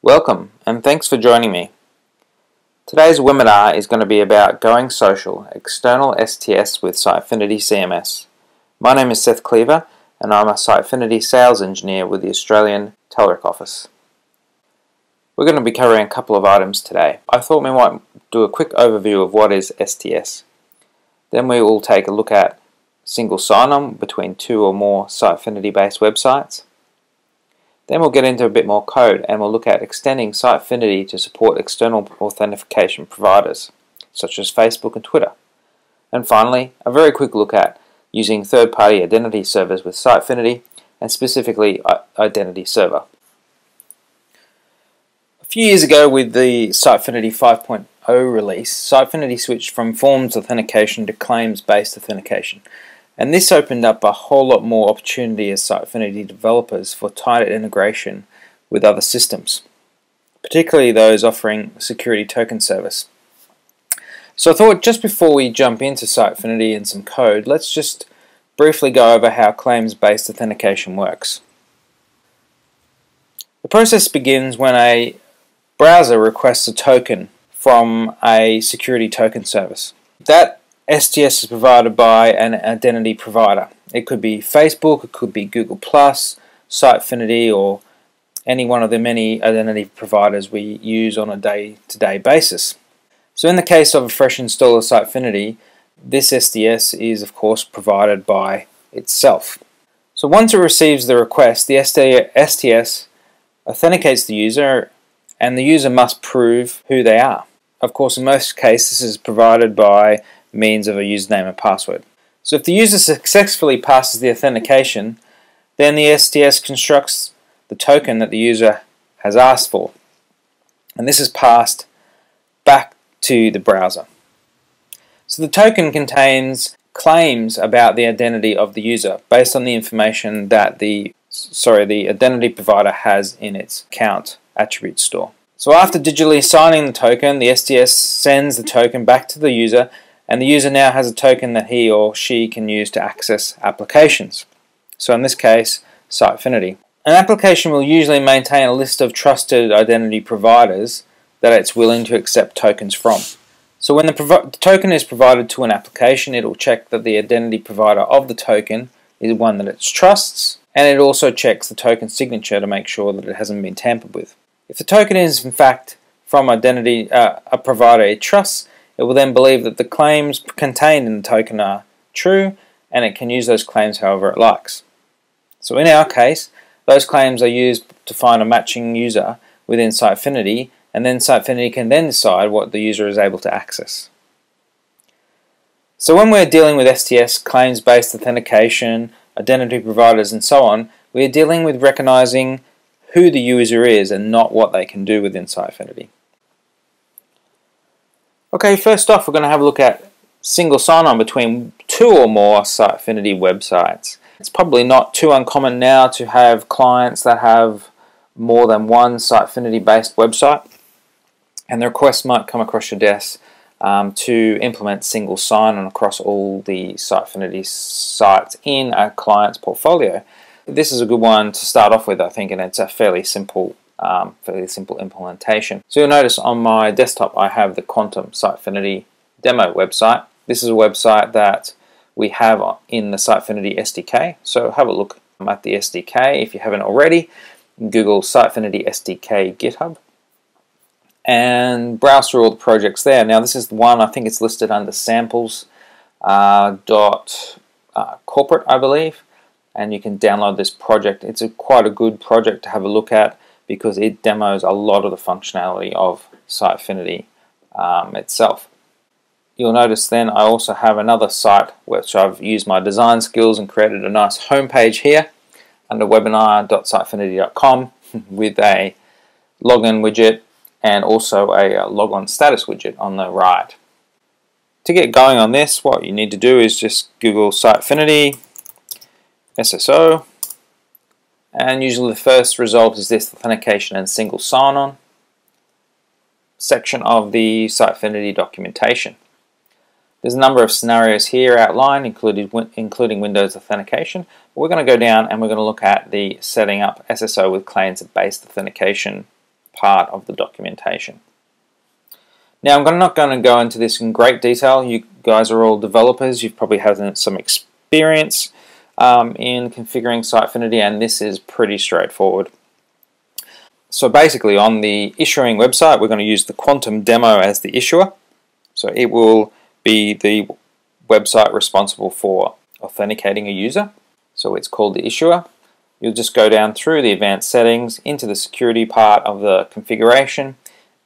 Welcome and thanks for joining me. Today's webinar is going to be about going social, external STS with Sitefinity CMS. My name is Seth Cleaver and I'm a Sitefinity sales engineer with the Australian Telerik office. We're going to be covering a couple of items today. I thought we might do a quick overview of what is STS. Then we will take a look at single sign-on between two or more Sitefinity based websites. Then we'll get into a bit more code and we'll look at extending Sitefinity to support external authentication providers, such as Facebook and Twitter. And finally, a very quick look at using third-party identity servers with Sitefinity, and specifically Identity Server. A few years ago with the Sitefinity 5.0 release, Sitefinity switched from forms authentication to claims-based authentication. And this opened up a whole lot more opportunity as Sitefinity developers for tighter integration with other systems, particularly those offering security token service. So I thought just before we jump into Sitefinity and some code, let's just briefly go over how claims-based authentication works. The process begins when a browser requests a token from a security token service. That STS is provided by an identity provider. It could be Facebook, it could be Google+, Sitefinity, or any one of the many identity providers we use on a day-to-day basis. So in the case of a fresh install of Sitefinity, this STS is of course provided by itself. So once it receives the request, the STS authenticates the user, and the user must prove who they are. Of course, in most cases, this is provided by means of a username and password. So if the user successfully passes the authentication, then the STS constructs the token that the user has asked for, and this is passed back to the browser. So the token contains claims about the identity of the user based on the information that the identity provider has in its account attribute store. So after digitally signing the token, the STS sends the token back to the user, and the user now has a token that he or she can use to access applications. So in this case, Sitefinity. An application will usually maintain a list of trusted identity providers that it's willing to accept tokens from. So when the token is provided to an application, it will check that the identity provider of the token is one that it trusts, and it also checks the token signature to make sure that it hasn't been tampered with. If the token is in fact from a provider it trusts, it will then believe that the claims contained in the token are true, and it can use those claims however it likes. So in our case, those claims are used to find a matching user within Sitefinity, and then Sitefinity can then decide what the user is able to access. So when we're dealing with STS, claims-based authentication, identity providers and so on, we're dealing with recognizing who the user is and not what they can do within Sitefinity. Okay, first off we're going to have a look at single sign-on between two or more Sitefinity websites. It's probably not too uncommon now to have clients that have more than one Sitefinity based website, and the request might come across your desk to implement single sign-on across all the Sitefinity sites in a client's portfolio. This is a good one to start off with, I think, and it's a fairly simple implementation. So you'll notice on my desktop I have the Quantum Sitefinity demo website. This is a website that we have in the Sitefinity SDK. So have a look at the SDK if you haven't already. Google Sitefinity SDK GitHub and browse through all the projects there. Now this is the one, I think it's listed under samples corporate, I believe, and you can download this project. It's quite a good project to have a look at because it demos a lot of the functionality of Sitefinity itself. You'll notice then I also have another site which I've used my design skills and created a nice homepage here under webinar.sitefinity.com with a login widget and also a logon status widget on the right. To get going on this, what you need to do is just Google Sitefinity SSO, and usually the first result is this authentication and single sign-on section of the Sitefinity documentation. There's a number of scenarios here outlined, including Windows authentication. But we're going to go down and we're going to look at the setting up SSO with claims-based authentication part of the documentation. Now I'm not going to go into this in great detail. You guys are all developers. You've probably had some experience in configuring Sitefinity, and this is pretty straightforward. So basically on the issuing website we're going to use the Quantum demo as the issuer. So it will be the website responsible for authenticating a user. So it's called the issuer. You'll just go down through the advanced settings into the security part of the configuration,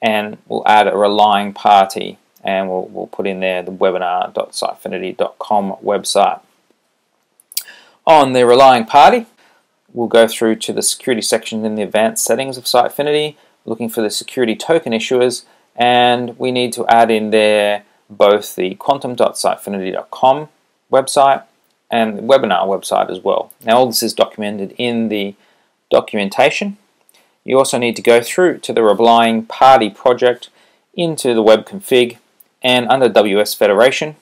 and we'll add a relying party, and we'll put in there the webinar.sitefinity.com website. On the relying party, we'll go through to the security section in the advanced settings of Sitefinity, looking for the security token issuers, and we need to add in there both the quantum.sitefinity.com website and the webinar website as well. Now all this is documented in the documentation. You also need to go through to the relying party project into the web config, and under WS Federation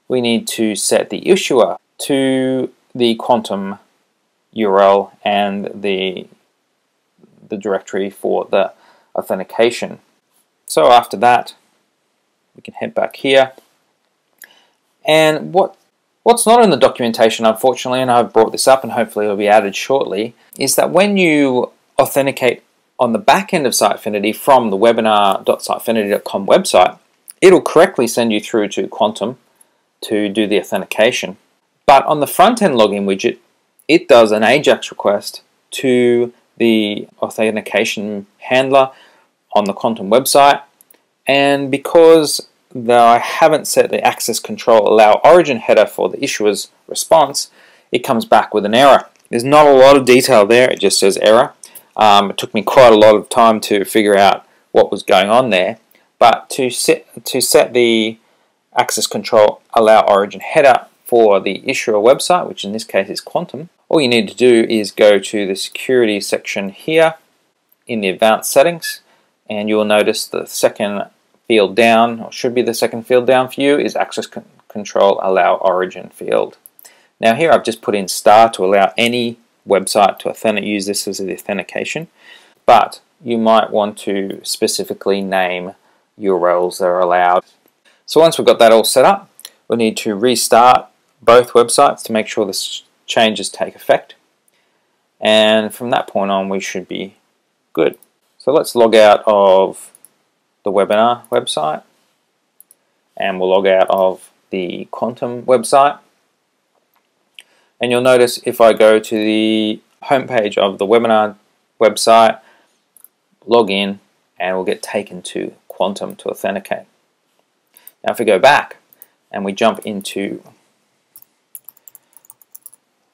we need to set the issuer to the Quantum URL and the directory for the authentication. So after that we can head back here, and what's not in the documentation, unfortunately, and I've brought this up and hopefully it'll be added shortly, is that when you authenticate on the back end of Sitefinity from the webinar.sitefinity.com website, it'll correctly send you through to Quantum to do the authentication. But on the front end login widget, it does an AJAX request to the authentication handler on the Quantum website, and because I haven't set the access control allow origin header for the issuer's response, it comes back with an error. There's not a lot of detail there, it just says error. It took me quite a lot of time to figure out what was going on there, but to set the access control allow origin header for the issuer website, which in this case is Quantum, all you need to do is go to the security section here in the advanced settings, and you will notice the second field down, or should be the second field down for you, is access control allow origin field. Now here I've just put in star to allow any website to use this as the authentication, but you might want to specifically name URLs that are allowed. So once we've got that all set up, we'll need to restart both websites to make sure the changes take effect, and from that point on we should be good. So let's log out of the webinar website, and we'll log out of the Quantum website, and you'll notice if I go to the home page of the webinar website, log in, and we'll get taken to Quantum to authenticate. Now if we go back and we jump into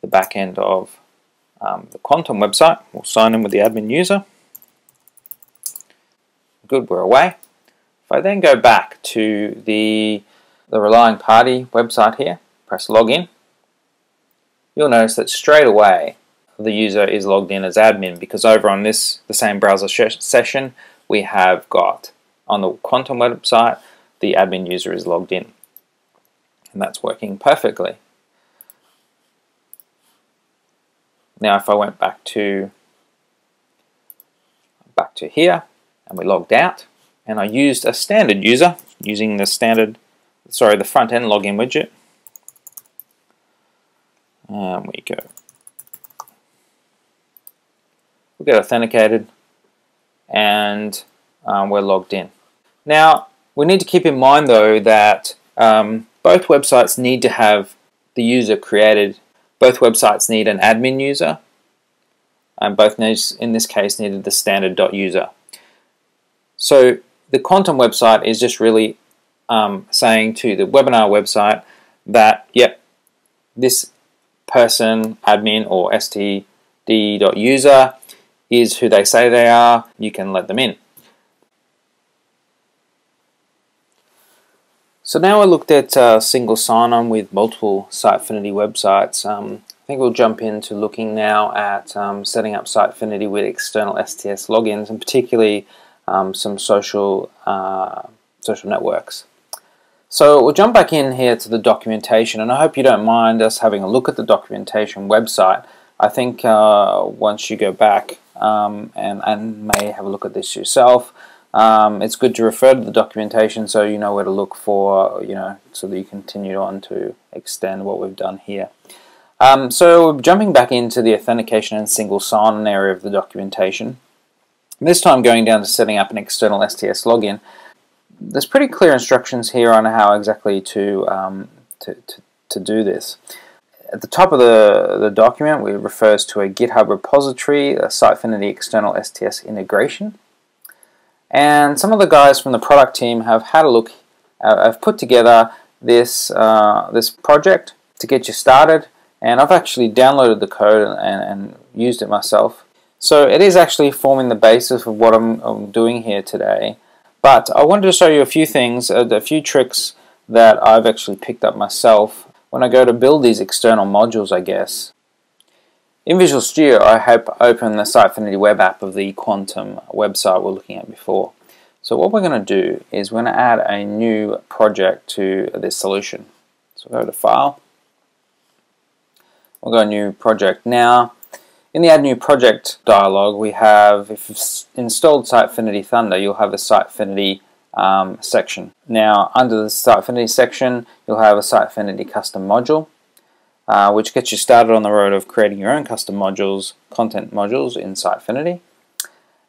the back end of the Quantum website, we'll sign in with the admin user. Good, we're away. If I then go back to the relying party website here, press login, you'll notice that straight away the user is logged in as admin, because over on the same browser session we have got on the Quantum website the admin user is logged in, and that's working perfectly. Now if I went back to here and we logged out, and I used a standard user using the front end login widget, and we go. We'll get authenticated, and we're logged in. Now we need to keep in mind though that both websites need to have the user created. Both websites need an admin user, and both in this case needed the standard.user. So the Quantum website is just really saying to the webinar website that, yep, this person, admin or std.user, is who they say they are, you can let them in. So now I looked at single sign-on with multiple Sitefinity websites. I think we'll jump into looking now at setting up Sitefinity with external STS logins, and particularly some social networks. So we'll jump back in here to the documentation, and I hope you don't mind us having a look at the documentation website. I think once you go back and may have a look at this yourself. It's good to refer to the documentation so you know where to look for, so that you continue on to extend what we've done here. So jumping back into the authentication and single sign-on area of the documentation, this time going down to setting up an external STS login. There's pretty clear instructions here on how exactly to do this. At the top of the document, it refers to a GitHub repository, a Sitefinity external STS integration. And some of the guys from the product team have had a look, have put together this project to get you started. And I've actually downloaded the code and used it myself. So it is actually forming the basis of what I'm doing here today. But I wanted to show you a few things, a few tricks that I've actually picked up myself when I go to build these external modules, I guess. In Visual Studio, I open the Sitefinity web app of the Quantum website we're looking at before. So what we're going to do is we're going to add a new project to this solution. So go to File. We'll go New Project now. In the Add New Project dialog, we have, if you've installed Sitefinity Thunder, you'll have a Sitefinity section. Now, under the Sitefinity section, you'll have a Sitefinity custom module, which gets you started on the road of creating your own custom modules, content modules in Sitefinity.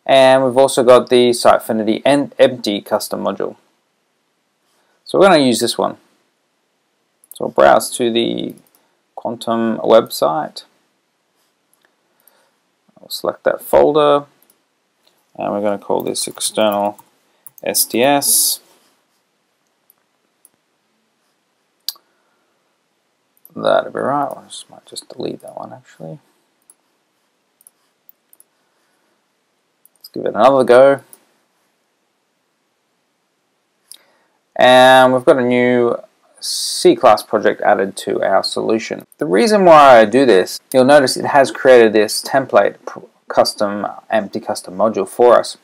And we've also got the Sitefinity empty custom module. So we're going to use this one. So we'll browse to the Quantum website. I'll select that folder, and we're going to call this external STS. That'll be right. I might just delete that one actually. Let's give it another go. And we've got a new C-class project added to our solution. The reason why I do this, you'll notice it has created this template empty custom module for us.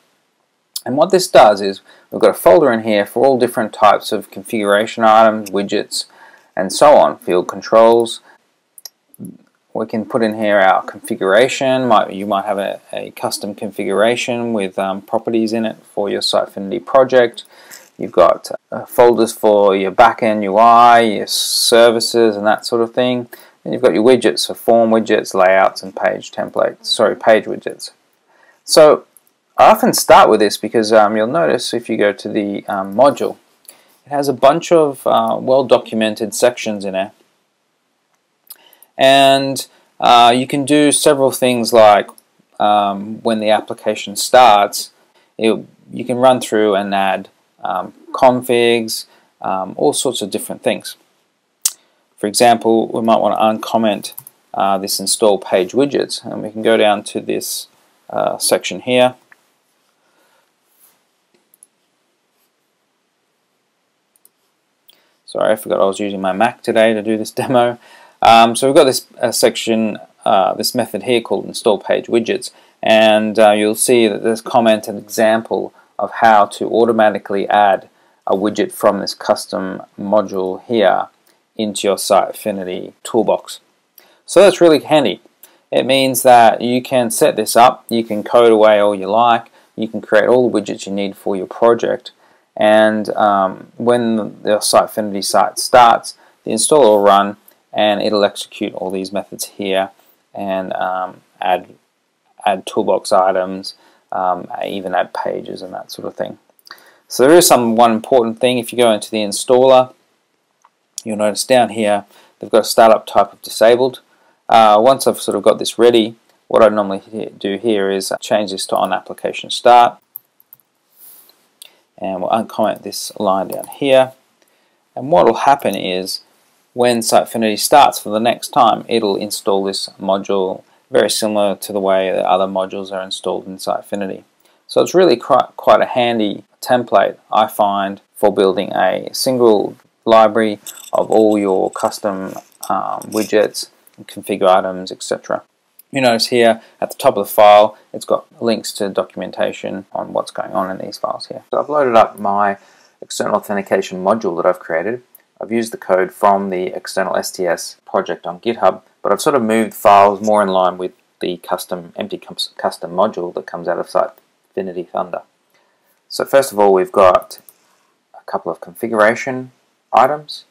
And what this does is we've got a folder in here for all different types of configuration items, widgets, and so on, field controls. We can put in here our configuration. You might have a custom configuration with properties in it for your Sitefinity project. You've got folders for your backend UI, your services, and that sort of thing. And you've got your widgets for form widgets, layouts, and page widgets. So I often start with this because you'll notice if you go to the module, it has a bunch of well-documented sections in it. And you can do several things like when the application starts, you can run through and add configs, all sorts of different things. For example, we might want to uncomment this install page widgets, and we can go down to this section here. Sorry, I forgot I was using my Mac today to do this demo. So we've got this section, this method here called install page widgets, and you'll see that there's comment and example of how to automatically add a widget from this custom module here into your Sitefinity toolbox. So that's really handy. It means that you can set this up, you can code away all you like, you can create all the widgets you need for your project, and when the Sitefinity site starts, the installer will run and it'll execute all these methods here and add toolbox items, even add pages and that sort of thing. So there is one important thing. If you go into the installer, you'll notice down here they've got a startup type of disabled. Once I've sort of got this ready, what I normally do here is change this to on application start, and we'll uncomment this line down here. And what will happen is when Sitefinity starts for the next time, it'll install this module very similar to the way that other modules are installed in Sitefinity. So it's really quite a handy template, I find, for building a single library of all your custom widgets, configure items, etc. You notice here at the top of the file, it's got links to documentation on what's going on in these files here. So I've loaded up my external authentication module that I've created. I've used the code from the external STS project on GitHub, but I've sort of moved files more in line with the empty custom module that comes out of Sitefinity Thunder. So first of all, we've got a couple of configuration items.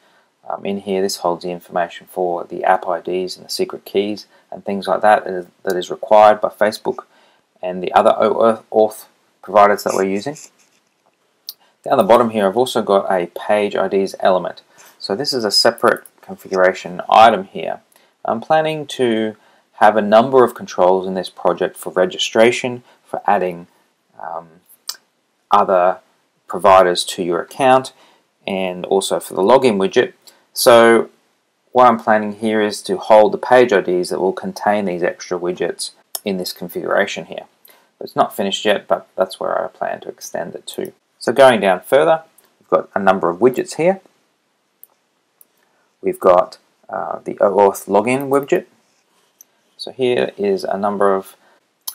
In here, this holds the information for the app IDs and the secret keys and things like that that is required by Facebook and the other auth providers that we're using. Down the bottom here, I've also got a page IDs element. So this is a separate configuration item here. I'm planning to have a number of controls in this project for registration, for adding other providers to your account, and also for the login widget. So what I'm planning here is to hold the page IDs that will contain these extra widgets in this configuration here. It's not finished yet, but that's where I plan to extend it to. So going down further, we've got a number of widgets here. We've got the auth login widget. So here is a number of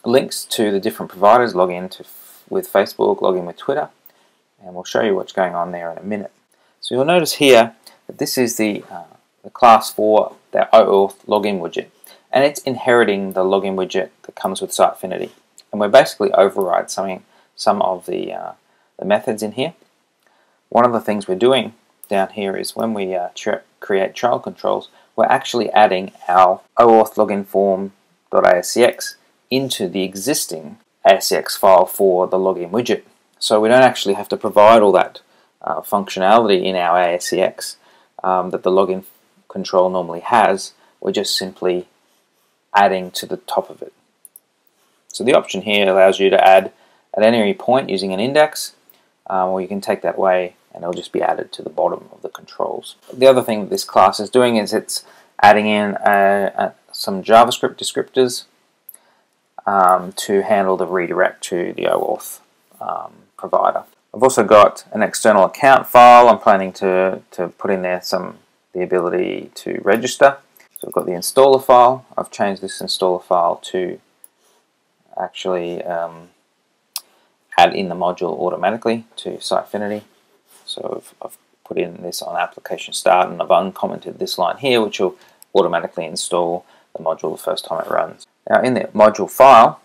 links to the different providers. Log in with Facebook, log in with Twitter, and we'll show you what's going on there in a minute. So you'll notice here that this is the class for the auth login widget, and it's inheriting the login widget that comes with Sitefinity. And we're basically override some of the methods in here. One of the things we're doing down here is when we create child controls, we're actually adding our auth login form.ascx into the existing ASCX file for the login widget. So we don't actually have to provide all that functionality in our ASCX that the login control normally has. We're just simply adding to the top of it. So the option here allows you to add at any point using an index, or you can take that way and it'll just be added to the bottom of the controls. The other thing that this class is doing is it's adding in some JavaScript descriptors to handle the redirect to the OAuth provider. I've also got an external account file. I'm planning to put in there the ability to register. So I've got the installer file. I've changed this installer file to actually add in the module automatically to Sitefinity. So I've put in this on application start, and I've uncommented this line here, which will automatically install the module the first time it runs. Now in the module file,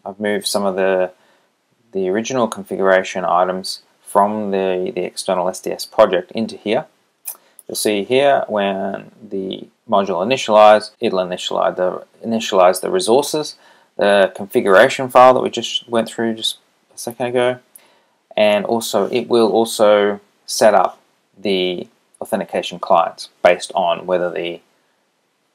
I've moved some of the original configuration items from the external STS project into here. You'll see here when the module initialized, it'll initialize the resources, the configuration file that we just went through just a second ago, and also it will also set up the authentication clients based on whether the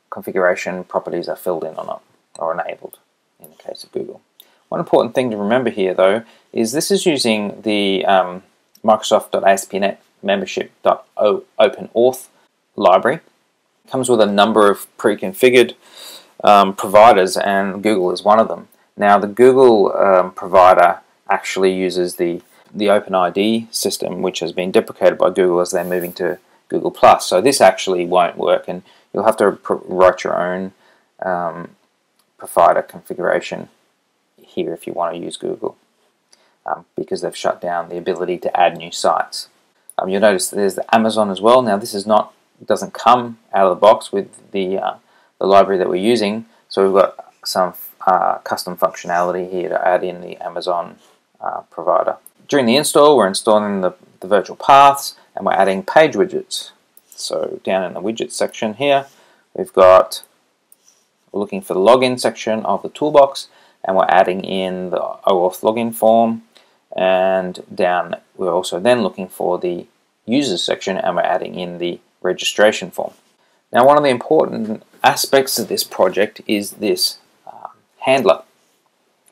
configuration properties are filled in or not, or enabled in the case of Google. One important thing to remember here though is this is using the Microsoft.ASP.NET membership.openauth library. It comes with a number of pre-configured providers, and Google is one of them. Now the Google provider actually uses the OpenID system, which has been deprecated by Google as they're moving to Google+. So this actually won't work, and you'll have to write your own provider configuration here if you want to use Google, because they've shut down the ability to add new sites. You'll notice that there's the Amazon as well. Now this doesn't come out of the box with the library that we're using, so we've got some custom functionality here to add in the Amazon provider. During the install, we're installing the virtual paths, and we're adding page widgets. So down in the widgets section here, we're looking for the login section of the toolbox, and we're adding in the OAuth login form, and down we're also then looking for the users section, and we're adding in the registration form. Now one of the important aspects of this project is this handler.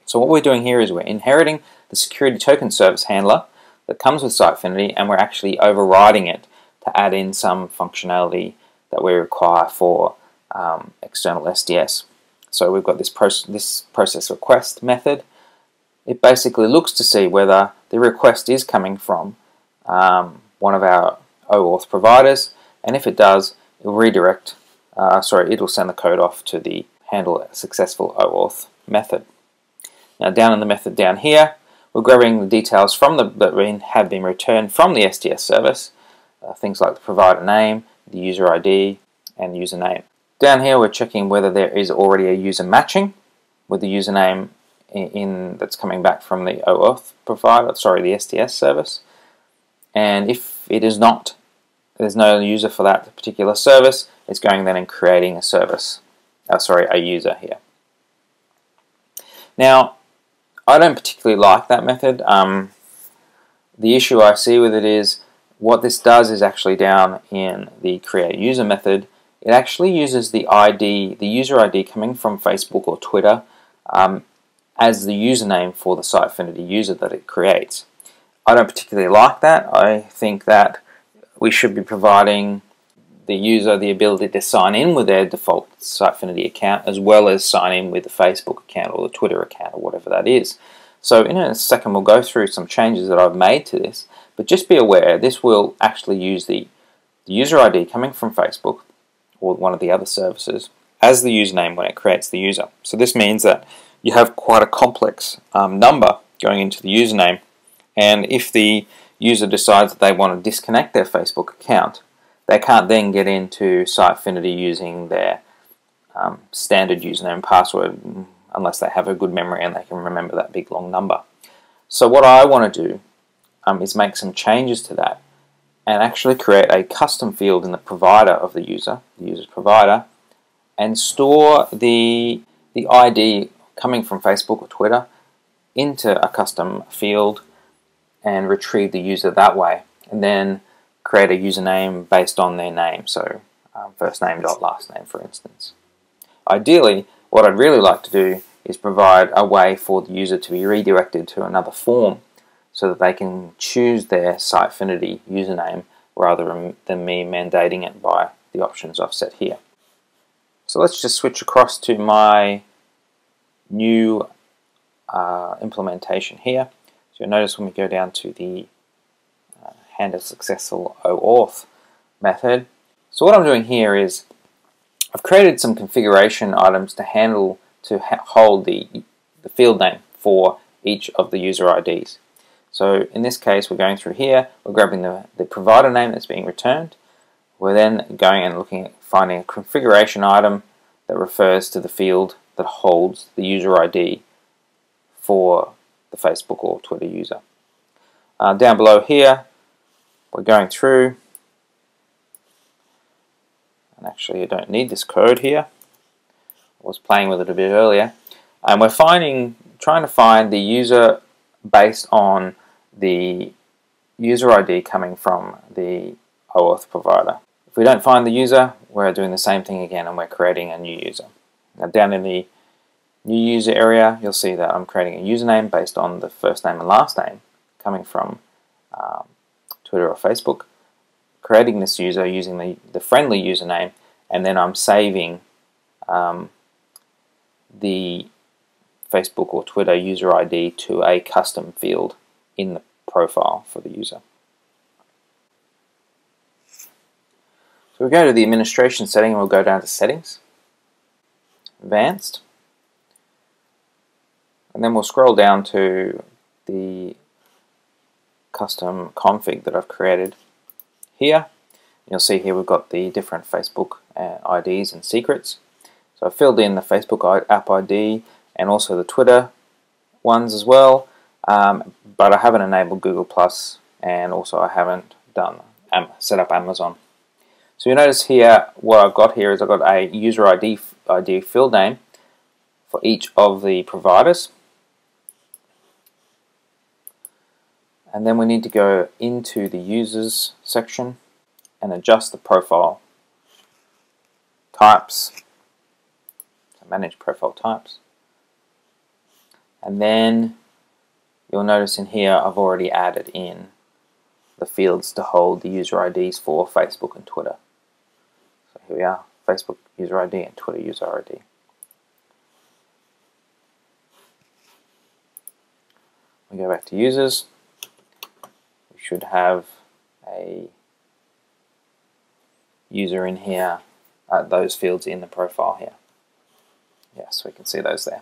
So what we're doing here is we're inheriting the security token service handler that comes with Sitefinity, and we're actually overriding it to add in some functionality that we require for external STS. So we've got this process request method. It basically looks to see whether the request is coming from one of our OAuth providers, and if it does, it'll it'll send the code off to the handle a successful OAuth method. Now down in the method down here, we're grabbing the details from that have been returned from the STS service, things like the provider name, the user ID, and username. Down here we're checking whether there is already a user matching. with the username that's coming back from the auth provider, sorry, the STS service. And if it is not, there's no user for that particular service, it's going then and creating a service, a user here. Now, I don't particularly like that method. The issue I see with it is what this does is actually down in the create user method, it actually uses the ID, the user ID coming from Facebook or Twitter as the username for the Sitefinity user that it creates. I don't particularly like that. I think that we should be providing the user the ability to sign in with their default Sitefinity account as well as sign in with the Facebook account or the Twitter account or whatever that is. So in a second we'll go through some changes that I've made to this, but just be aware this will actually use the user ID coming from Facebook or one of the other services as the username when it creates the user. So this means that you have quite a complex number going into the username, and if the user decides that they want to disconnect their Facebook account, they can't then get into Sitefinity using their standard username and password unless they have a good memory and they can remember that big long number. So what I want to do is make some changes to that and actually create a custom field in the provider of the user's provider, and store the ID coming from Facebook or Twitter into a custom field and retrieve the user that way, and then create a username based on their name, so first name dot last name, for instance. Ideally, what I'd really like to do is provide a way for the user to be redirected to another form so that they can choose their Sitefinity username rather than me mandating it by the options I've set here. So let's just switch across to my new implementation here. So you'll notice when we go down to the hand a successful auth method. So what I'm doing here is I've created some configuration items to hold the field name for each of the user IDs. So in this case we're going through here, we're grabbing the provider name that's being returned. We're then going and looking at finding a configuration item that refers to the field that holds the user ID for the Facebook or Twitter user. Down below here we're going through, and actually I don't need this code here, I was playing with it a bit earlier, and we're trying to find the user based on the user ID coming from the auth provider. If we don't find the user, we're doing the same thing again and we're creating a new user. Now down in the new user area you'll see that I'm creating a username based on the first name and last name coming from Twitter or Facebook, creating this user using the friendly username, and then I'm saving the Facebook or Twitter user ID to a custom field in the profile for the user. So we'll go to the administration setting and we'll go down to settings, advanced, and then we'll scroll down to the custom config that I've created here. You'll see here we've got the different Facebook IDs and secrets. So I've filled in the Facebook app ID and also the Twitter ones as well, but I haven't enabled Google Plus, and also I haven't set up Amazon. So you notice here what I've got here is I've got a user ID field name for each of the providers. And then we need to go into the users section and adjust the profile types, so manage profile types. And then you'll notice in here I've already added in the fields to hold the user IDs for Facebook and Twitter. So here we are, Facebook user ID and Twitter user ID. We go back to users. Should have a user in here, those fields in the profile here. Yes, we can see those there.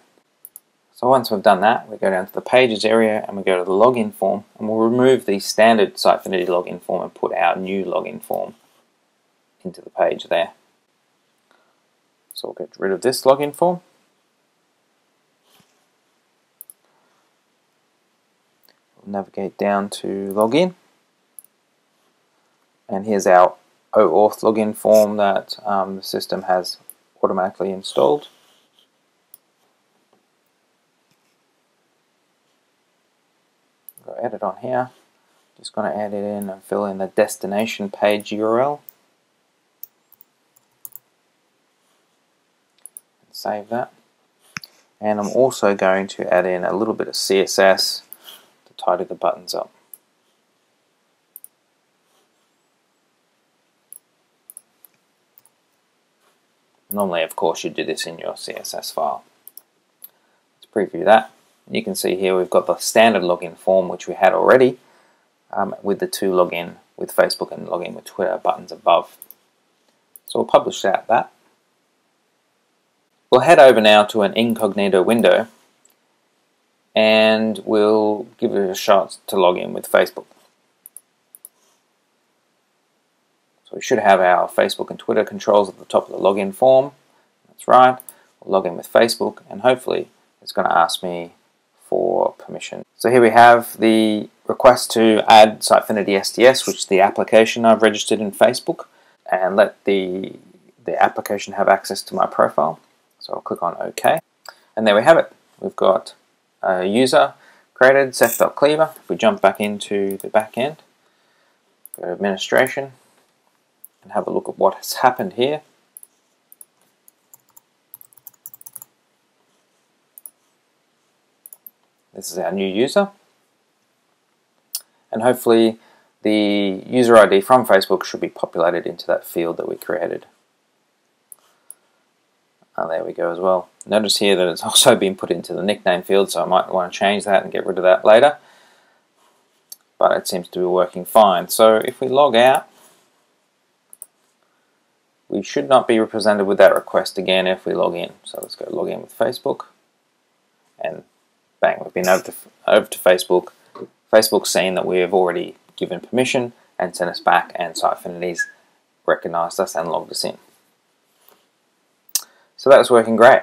So once we've done that, we go down to the pages area and we go to the login form, and we'll remove the standard Sitefinity login form and put our new login form into the page there. So we'll get rid of this login form. Navigate down to login, and here's our auth login form that the system has automatically installed. Go edit on here. Just going to add it in and fill in the destination page URL. And save that. And I'm also going to add in a little bit of CSS to tidy the buttons up. Normally, of course, you do this in your CSS file. Let's preview that. You can see here we've got the standard login form, which we had already, with the two login with Facebook and login with Twitter buttons above. So we'll publish that. We'll head over now to an incognito window, and we'll give it a shot to log in with Facebook. So we should have our Facebook and Twitter controls at the top of the login form. That's right. We'll log in with Facebook, and hopefully it's going to ask me for permission. So here we have the request to add Sitefinity STS, which is the application I've registered in Facebook, and let the application have access to my profile. So I'll click on OK, and there we have it. We've got a user created, Seth.Cleaver. If we jump back into the back end, go to administration, and have a look at what has happened here. This is our new user, and hopefully the user ID from Facebook should be populated into that field that we created. And there we go as well. Notice here that it's also been put into the nickname field, so I might want to change that and get rid of that later. But it seems to be working fine. So if we log out, we should not be represented with that request again if we log in. So let's go log in with Facebook, and bang, we've been over to Facebook. Facebook's seen that we have already given permission and sent us back, and Sitefinity's recognized us and logged us in. So that was working great.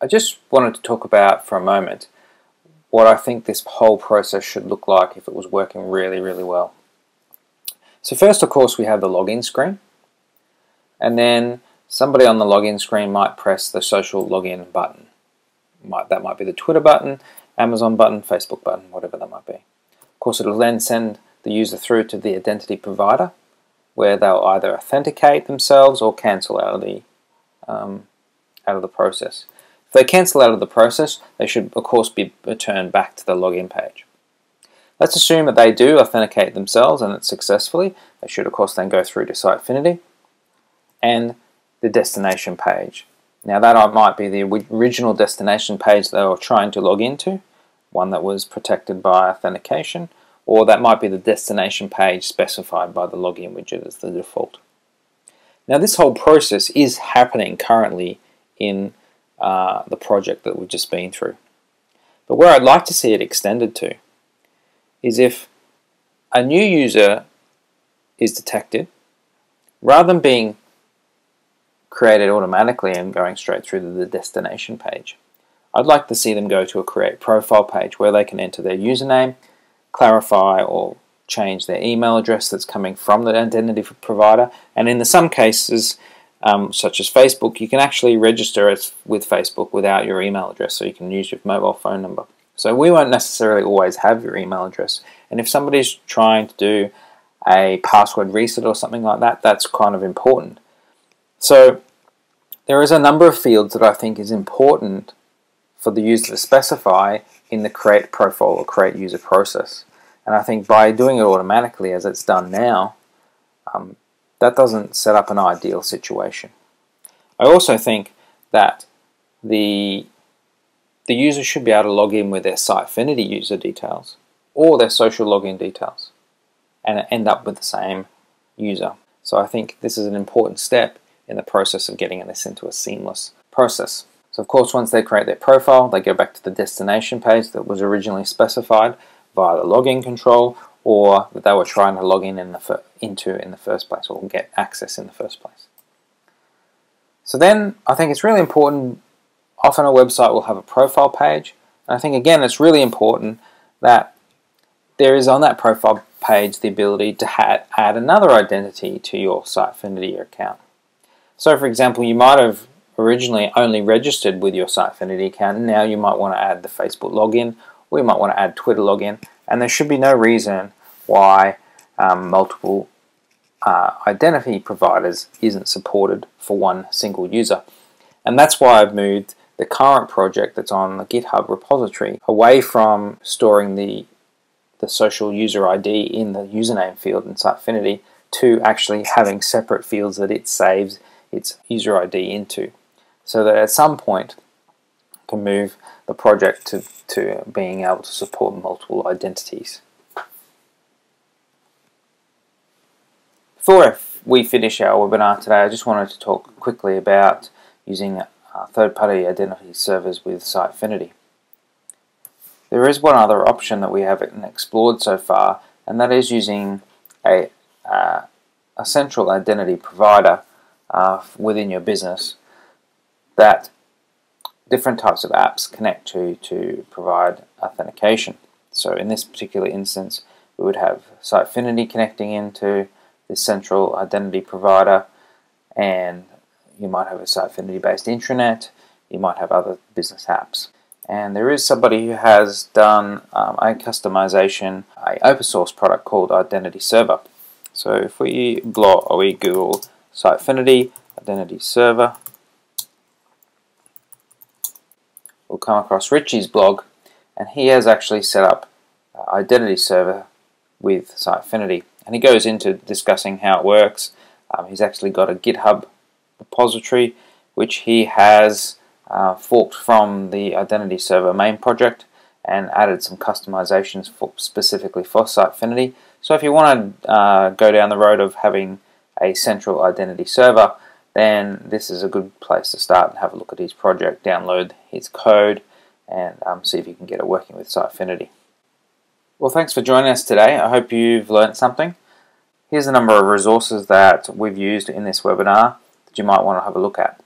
I just wanted to talk about for a moment what I think this whole process should look like if it was working really, really well. So first, of course, we have the login screen, and then somebody on the login screen might press the social login button. That might be the Twitter button, Amazon button, Facebook button, whatever that might be. Of course, it'll then send the user through to the identity provider, where they'll either authenticate themselves or cancel out of the process. If they cancel out of the process, they should, of course, be returned back to the login page. Let's assume that they do authenticate themselves and it's successfully. They should, of course, then go through to Sitefinity and the destination page. Now that might be the original destination page they were trying to log into, one that was protected by authentication, or that might be the destination page specified by the login widget as the default. Now this whole process is happening currently in the project that we've just been through. But where I'd like to see it extended to is if a new user is detected, rather than being created automatically and going straight through to the destination page, I'd like to see them go to a create profile page where they can enter their username, clarify or change their email address that's coming from the identity provider, and in some cases, such as Facebook, you can actually register it with Facebook without your email address, so you can use your mobile phone number. So we won't necessarily always have your email address, and if somebody's trying to do a password reset or something like that, that's kind of important. So there is a number of fields that I think is important for the user to specify in the create profile or create user process. And I think by doing it automatically as it's done now, that doesn't set up an ideal situation. I also think that the user should be able to log in with their Sitefinity user details or their social login details and end up with the same user. So I think this is an important step in the process of getting this into a seamless process. So of course, once they create their profile, they go back to the destination page that was originally specified via the login control, or that they were trying to log in into in the first place, or get access in the first place. So then I think it's really important, often a website will have a profile page, and I think again it's really important that there is on that profile page the ability to add another identity to your Sitefinity account. So for example, you might have originally only registered with your Sitefinity account, and now you might want to add the Facebook login, or you might want to add Twitter login, and there should be no reason why multiple identity providers isn't supported for one single user. And that's why I've moved the current project that's on the GitHub repository away from storing the social user ID in the username field in Sitefinity to actually having separate fields that it saves its user ID into, so that at some point you can move the project to being able to support multiple identities. Before we finish our webinar today, I just wanted to talk quickly about using third-party identity servers with Sitefinity. There is one other option that we haven't explored so far, and that is using a central identity provider within your business that different types of apps connect to provide authentication. So in this particular instance, we would have Sitefinity connecting into this central identity provider, and you might have a Sitefinity based intranet, you might have other business apps. And there is somebody who has done a customization, an open source product called Identity Server. So if we Google Sitefinity Identity Server, we'll come across Richie's blog, and he has actually set up Identity Server with Sitefinity. And he goes into discussing how it works. He's actually got a GitHub repository which he has forked from the Identity Server main project and added some customizations specifically for Sitefinity. So if you want to go down the road of having a central identity server, then this is a good place to start and have a look at his project, download his code, and see if you can get it working with Sitefinity. Well, thanks for joining us today. I hope you've learned something. Here's a number of resources that we've used in this webinar that you might want to have a look at.